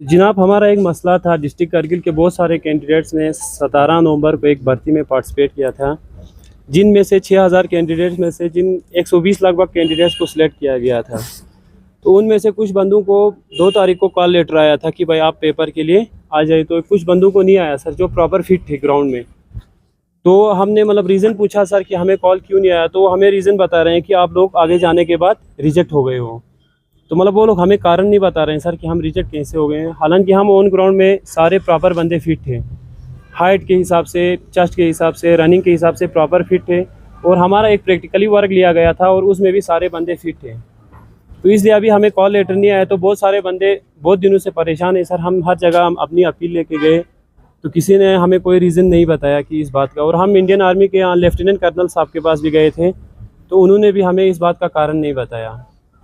जनाब, हमारा एक मसला था। डिस्ट्रिक्ट करगिल के बहुत सारे कैंडिडेट्स ने 17 नवंबर को एक भर्ती में पार्टिसिपेट किया था, जिनमें से 6000 कैंडिडेट्स में से जिन 120 लगभग कैंडिडेट्स को सिलेक्ट किया गया था। तो उनमें से कुछ बंदों को 2 तारीख को कॉल लेटर आया था कि भाई आप पेपर के लिए आ जाए। तो कुछ बंदों को नहीं आया सर, जो प्रॉपर फिट थे ग्राउंड में। तो हमने रीज़न पूछा सर कि हमें कॉल क्यों नहीं आया, तो हमें रीज़न बता रहे हैं कि आप लोग आगे जाने के बाद रिजेक्ट हो गए हो। तो वो लोग हमें कारण नहीं बता रहे हैं सर कि हम रिजेक्ट कैसे हो गए हैं। हालांकि हम ऑन ग्राउंड में सारे प्रॉपर बंदे फिट थे, हाइट के हिसाब से, चेस्ट के हिसाब से, रनिंग के हिसाब से प्रॉपर फिट थे। और हमारा एक प्रैक्टिकली वर्क लिया गया था और उसमें भी सारे बंदे फिट थे। तो इसलिए अभी हमें कॉल लेटर नहीं आया। तो बहुत सारे बंदे बहुत दिनों से परेशान हैं सर। हम हर जगह हम अपनी अपील लेके गए, तो किसी ने हमें कोई रीज़न नहीं बताया कि इस बात का। और हम इंडियन आर्मी के यहाँ लेफ्टिनेंट कर्नल साहब के पास भी गए थे, तो उन्होंने भी हमें इस बात का कारण नहीं बताया।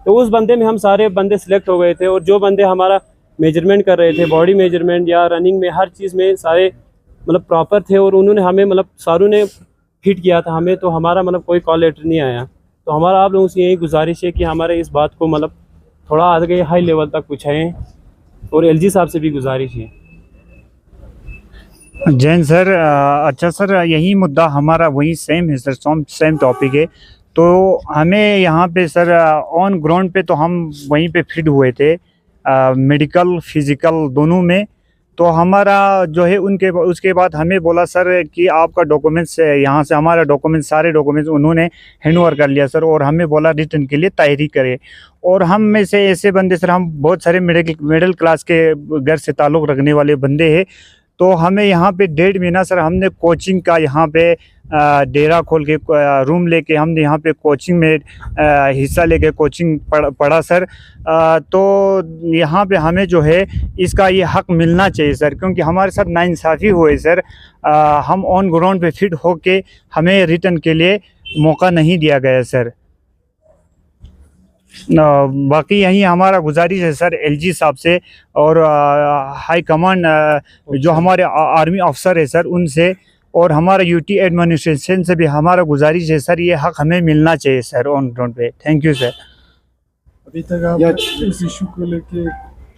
तो उस बंदे में हम सारे बंदे सिलेक्ट हो गए थे। और जो बंदे हमारा मेजरमेंट कर रहे थे, बॉडी मेजरमेंट या रनिंग में, हर चीज़ में सारे प्रॉपर थे। और उन्होंने हमें सारों ने फिट किया था हमें। तो हमारा कोई कॉल लेटर नहीं आया। तो हमारा आप लोगों से यही गुजारिश है कि हमारे इस बात को थोड़ा आगे हाई लेवल तक पहुँचाएँ। और एलजी साहब से भी गुजारिश है। जैन सर, अच्छा सर, यही मुद्दा हमारा वही सेम है सर, सेम टॉपिक है। तो हमें यहाँ पे सर ऑन ग्राउंड पे तो हम वहीं पे फिट हुए थे, मेडिकल फिजिकल दोनों में। तो हमारा जो है उनके उसके बाद हमें बोला सर कि आपका डॉक्यूमेंट्स यहाँ से, हमारा डॉक्यूमेंट्स सारे डॉक्यूमेंट्स उन्होंने हैंड ओवर कर लिया सर। और हमें बोला रिटर्न के लिए तैयारी करें। और हम में से ऐसे बंदे सर, हम बहुत सारे मिडिल क्लास के घर से ताल्लुक़ रखने वाले बंदे हैं। तो हमें यहाँ पे 1.5 महीना सर हमने कोचिंग का यहाँ पे डेरा खोल के रूम लेके हमने यहाँ पे कोचिंग में हिस्सा लेके कोचिंग पढ़ा सर। तो यहाँ पे हमें जो है इसका ये हक मिलना चाहिए सर, क्योंकि हमारे साथ नाइंसाफ़ी हुए सर। हम ऑन ग्राउंड पे फिट होके हमें रिटर्न के लिए मौका नहीं दिया गया सर। बाकी यही हमारा गुजारिश है सर एलजी साहब से और हाई कमांड जो हमारे आर्मी अफसर है सर उनसे, और हमारा यूटी एडमिनिस्ट्रेशन से भी हमारा गुजारिश है सर, ये हक हमें मिलना चाहिए सर ऑन ग्राउंड पे। Thank you sir. अभी तक आप इस इशू को लेके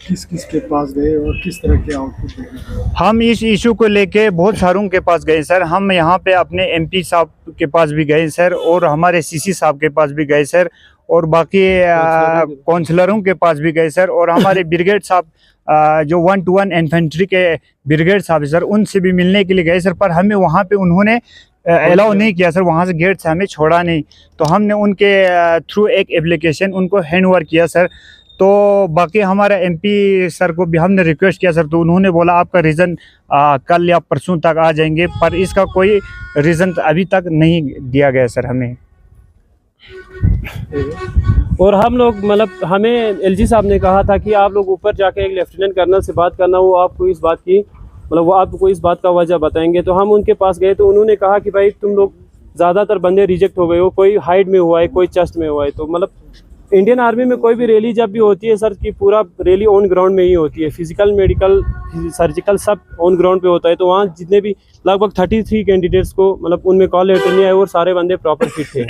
किस के पास गए और किस तरह के आउटपुट देखे? हम इस इशू को लेके बहुत सारों के पास गए सर। हम यहाँ पे अपने एमपी साहब के पास भी गए सर, और हमारे सीसी साहब के पास भी गए सर, और बाकी काउंसलरों के पास भी गए सर, और हमारे ब्रिगेड साहब जो 121 इन्फेंट्री के ब्रिगेड साहब सर, उनसे भी मिलने के लिए गए सर। पर हमें वहाँ पे उन्होंने अलाउ नहीं किया सर, वहाँ से गेट से हमें छोड़ा नहीं। तो हमने उनके थ्रू एक एप्लीकेशन उनको हैंड ओवर किया सर। तो बाकी हमारा एमपी सर को भी हमने रिक्वेस्ट किया सर, तो उन्होंने बोला आपका रीज़न कल या परसों तक आ जाएंगे। पर इसका कोई रीज़न अभी तक नहीं दिया गया सर हमें। और हम लोग हमें एलजी साहब ने कहा था कि आप लोग ऊपर जाके एक लेफ्टिनेंट कर्नल से बात करना, वो आपको इस बात की वो आपको इस बात का वजह बताएंगे। तो हम उनके पास गए, तो उन्होंने कहा कि भाई तुम लोग ज़्यादातर बंदे रिजेक्ट हो गए हो, कोई हाइट में हुआ है, कोई चेस्ट में हुआ है। तो इंडियन आर्मी में कोई भी रैली जब भी होती है सर, कि पूरा रैली ऑन ग्राउंड में ही होती है। फिजिकल, मेडिकल, सर्जिकल सब ऑन ग्राउंड पे होता है। तो वहाँ जितने भी लगभग 33 कैंडिडेट्स को उनमें कॉल लेटर नहीं आए, और सारे बंदे प्रॉपर फिट थे।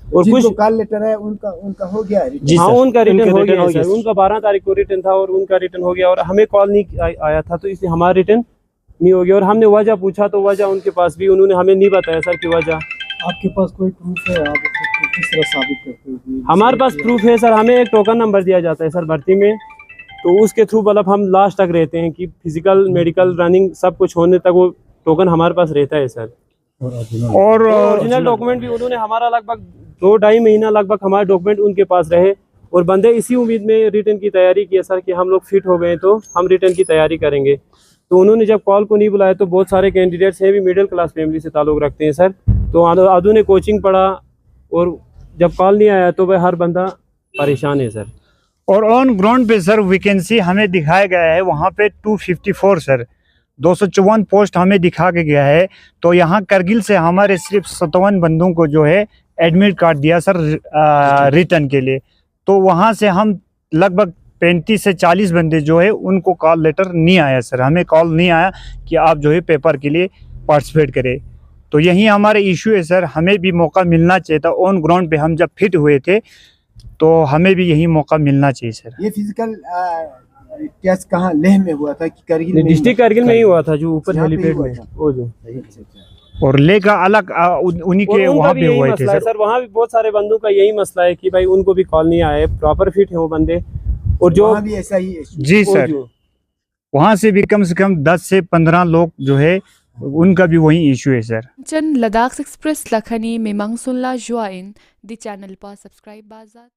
और कुछ कॉल लेटर है उनका हो गया है? हाँ, उनका रिटर्न हो गया सर। उनका 12 तारीख को रिटर्न था और उनका रिटर्न हो गया, और हमें कॉल नहीं आया था, तो इसलिए हमारा रिटर्न नहीं हो गया। और हमने वजह पूछा, तो वजह उनके पास भी उन्होंने हमें नहीं बताया सर की वजह। आपके पास कोई प्रूफ है? आप किस तरह साबित करते हो? हमारे पास प्रूफ है सर। हमें एक टोकन नंबर दिया जाता है सर भर्ती में, तो उसके थ्रू हम लास्ट तक रहते हैं कि फिजिकल, मेडिकल, रनिंग सब कुछ होने तक वो टोकन हमारे पास रहता है सर। और ओरिजिनल डॉक्यूमेंट भी उन्होंने हमारा लगभग 2-2.5 महीना लगभग हमारे डॉक्यूमेंट उनके पास रहे। और बंदे इसी उम्मीद में रिटर्न की तैयारी की सर कि हम लोग फिट हो गए तो हम रिटर्न की तैयारी करेंगे। तो उन्होंने जब कॉल को नहीं बुलाया, तो बहुत सारे कैंडिडेट्स हैं भी मिडिल क्लास फैमिली से ताल्लुक़ रखते हैं सर। तो आधु ने कोचिंग पढ़ा, और जब कॉल नहीं आया तो वह हर बंदा परेशान है सर। और ऑन ग्राउंड पे सर वैकेंसी हमें दिखाया गया है वहाँ पे 254 सर, 254 पोस्ट हमें दिखा के गया है। तो यहाँ करगिल से हमारे सिर्फ 57 बंदों को जो है एडमिट कार्ड दिया सर रिटर्न के लिए। तो वहाँ से हम लगभग 35 से 40 बंदे जो है उनको कॉल लेटर नहीं आया सर, हमें कॉल नहीं आया कि आप जो है पेपर के लिए पार्टिसिपेट करें। तो यही हमारे इशू है सर, हमें भी मौका मिलना चाहिए था। ऑन ग्राउंड पे हम जब फिट हुए थे, तो हमें भी यही मौका मिलना चाहिए सर। ये फिजिकल क्या कहाँ लेह में हुआ था कि कारगिल में? डिस्ट्रिक्ट कारगिल में ही हुआ था, जो ऊपर यहाँ पे हेलीपैड हुआ में था। वो जो। और ले का अलग उन्हीं और के उनका वहाँ भी पे यही हुए थे मसला है सर। सर, वहाँ भी बहुत सारे बंदों का यही मसला है कि भाई उनको भी कॉल नहीं आए, प्रॉपर फिट है वो बंदे। और जो वहाँ भी ऐसा ही issue। जी वो सर, जो वहाँ से भी कम से कम 10 से 15 लोग जो है उनका भी वही इशू है सर। चन लद्दाख एक्सप्रेस लखनी मेमंग सुनला जुआइन दी चैनल पर सब्सक्राइब बाजात।